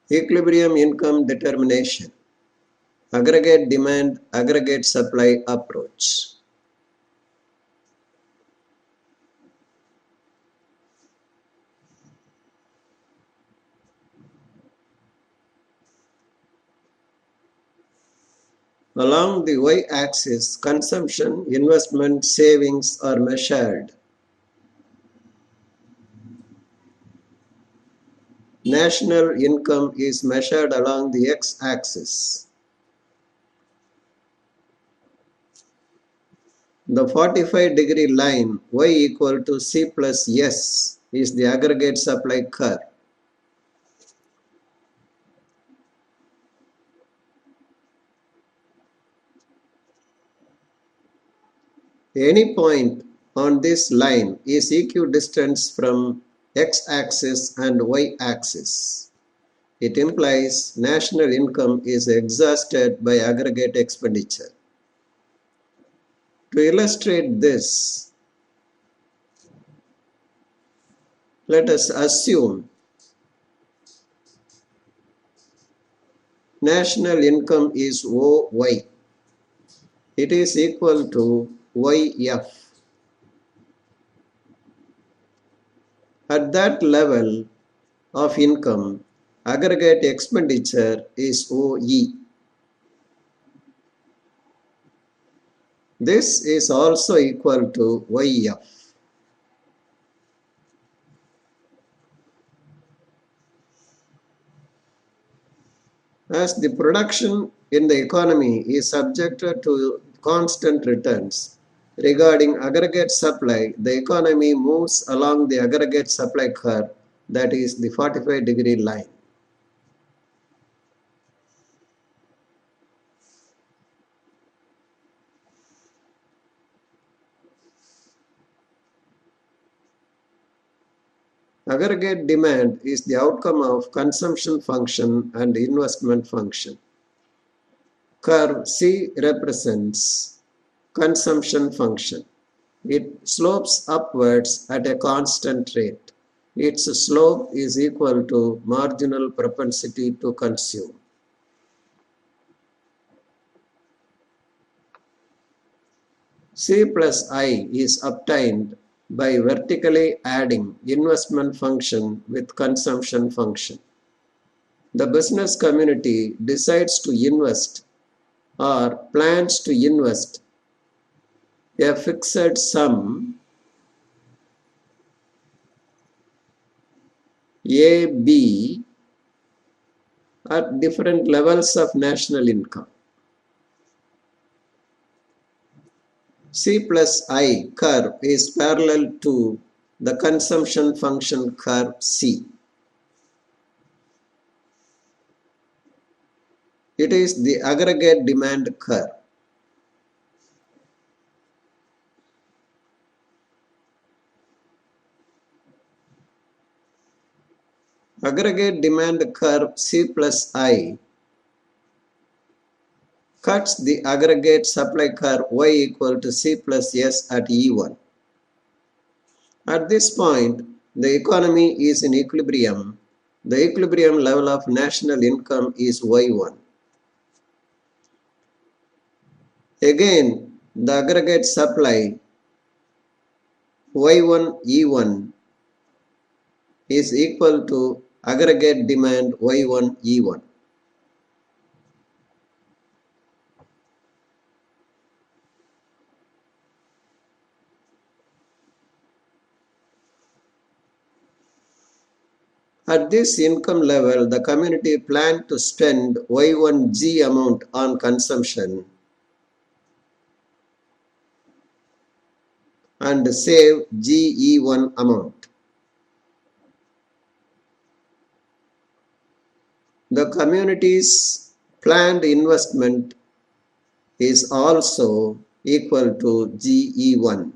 Equilibrium income determination. Aggregate demand, aggregate supply approach. Along the y-axis, consumption, investment, savings are measured. National income is measured along the x-axis. The 45-degree line y equal to C plus S is the aggregate supply curve. Any point on this line is equidistant from x-axis and y-axis. It implies national income is exhausted by aggregate expenditure. To illustrate this, let us assume national income is OY. It is equal to YF. At that level of income, aggregate expenditure is OE. This is also equal to YF. As the production in the economy is subjected to constant returns, regarding aggregate supply, the economy moves along the aggregate supply curve, that is the 45-degree line. Aggregate demand is the outcome of consumption function and investment function. Curve C represents consumption function. It slopes upwards at a constant rate. Its slope is equal to marginal propensity to consume. C plus I is obtained by vertically adding investment function with consumption function. The business community decides to invest or plans to invest a fixed sum A, B at different levels of national income. C plus I curve is parallel to the consumption function curve C. It is the aggregate demand curve. Aggregate demand curve C plus I cuts the aggregate supply curve y equal to C plus S at E1. At this point, the economy is in equilibrium. The equilibrium level of national income is Y1. Again, the aggregate supply Y1 E1 is equal to aggregate demand Y1 E1. At this income level, the community planned to spend Y1G amount on consumption and save GE1 amount. The community's planned investment is also equal to GE1.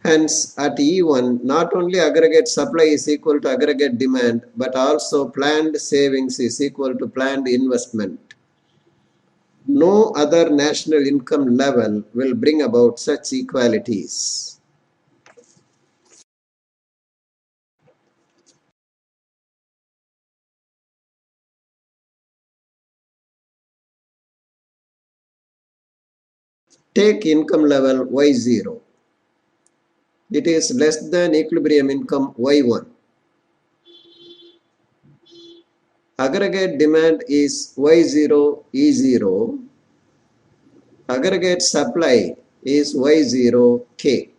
Hence, at E1, not only aggregate supply is equal to aggregate demand, but also planned savings is equal to planned investment. No other national income level will bring about such equalities. Take income level Y0. It is less than equilibrium income Y1. Aggregate demand is Y0 E0. Aggregate supply is Y0 K.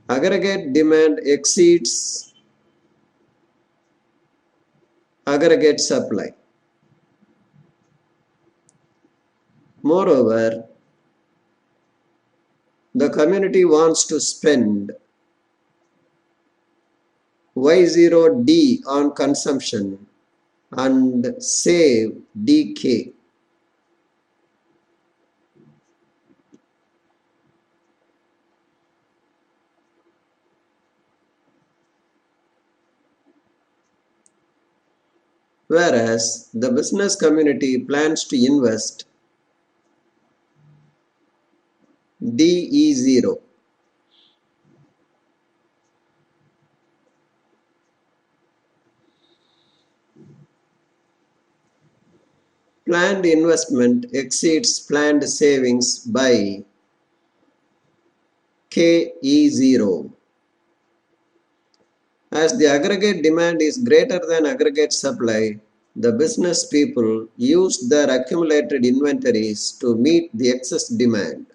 Aggregate demand exceeds aggregate supply. Moreover, the community wants to spend Y0D on consumption and save DK. Whereas the business community plans to invest DE0. Planned investment exceeds planned savings by KE0. As the aggregate demand is greater than aggregate supply, the business people use their accumulated inventories to meet the excess demand.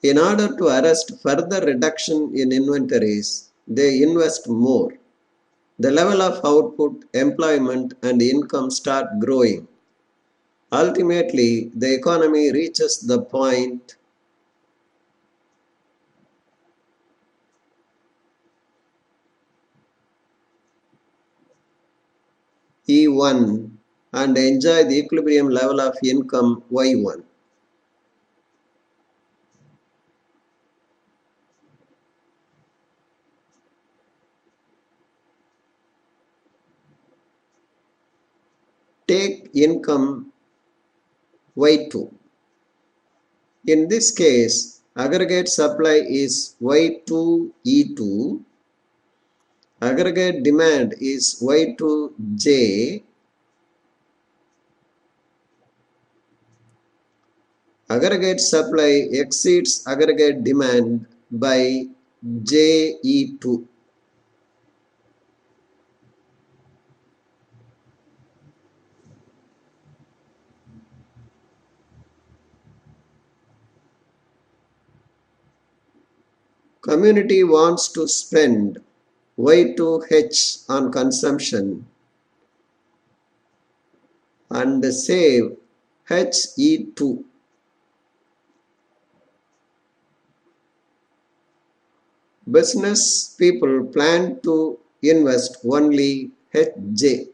In order to arrest further reduction in inventories, they invest more. The level of output, employment, and income start growing. Ultimately, the economy reaches the point E1 and enjoy the equilibrium level of income Y1. Take income Y2. In this case, aggregate supply is Y2E2, aggregate demand is Y2J, aggregate supply exceeds aggregate demand by JE2. Community wants to spend Y2H on consumption and save HE2. Business people plan to invest only HJ.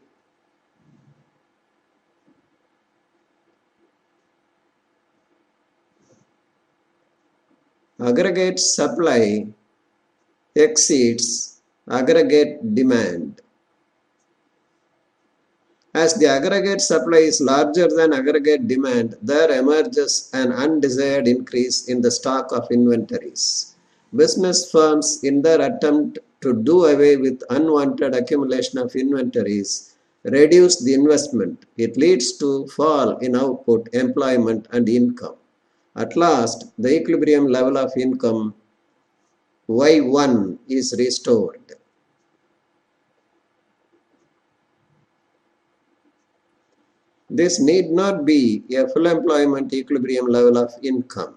Aggregate supply exceeds aggregate demand. As the aggregate supply is larger than aggregate demand, there emerges an undesired increase in the stock of inventories. Business firms, in their attempt to do away with unwanted accumulation of inventories, reduce the investment. It leads to fall in output, employment, and income. At last, the equilibrium level of income Y1 is restored. This need not be a full employment equilibrium level of income.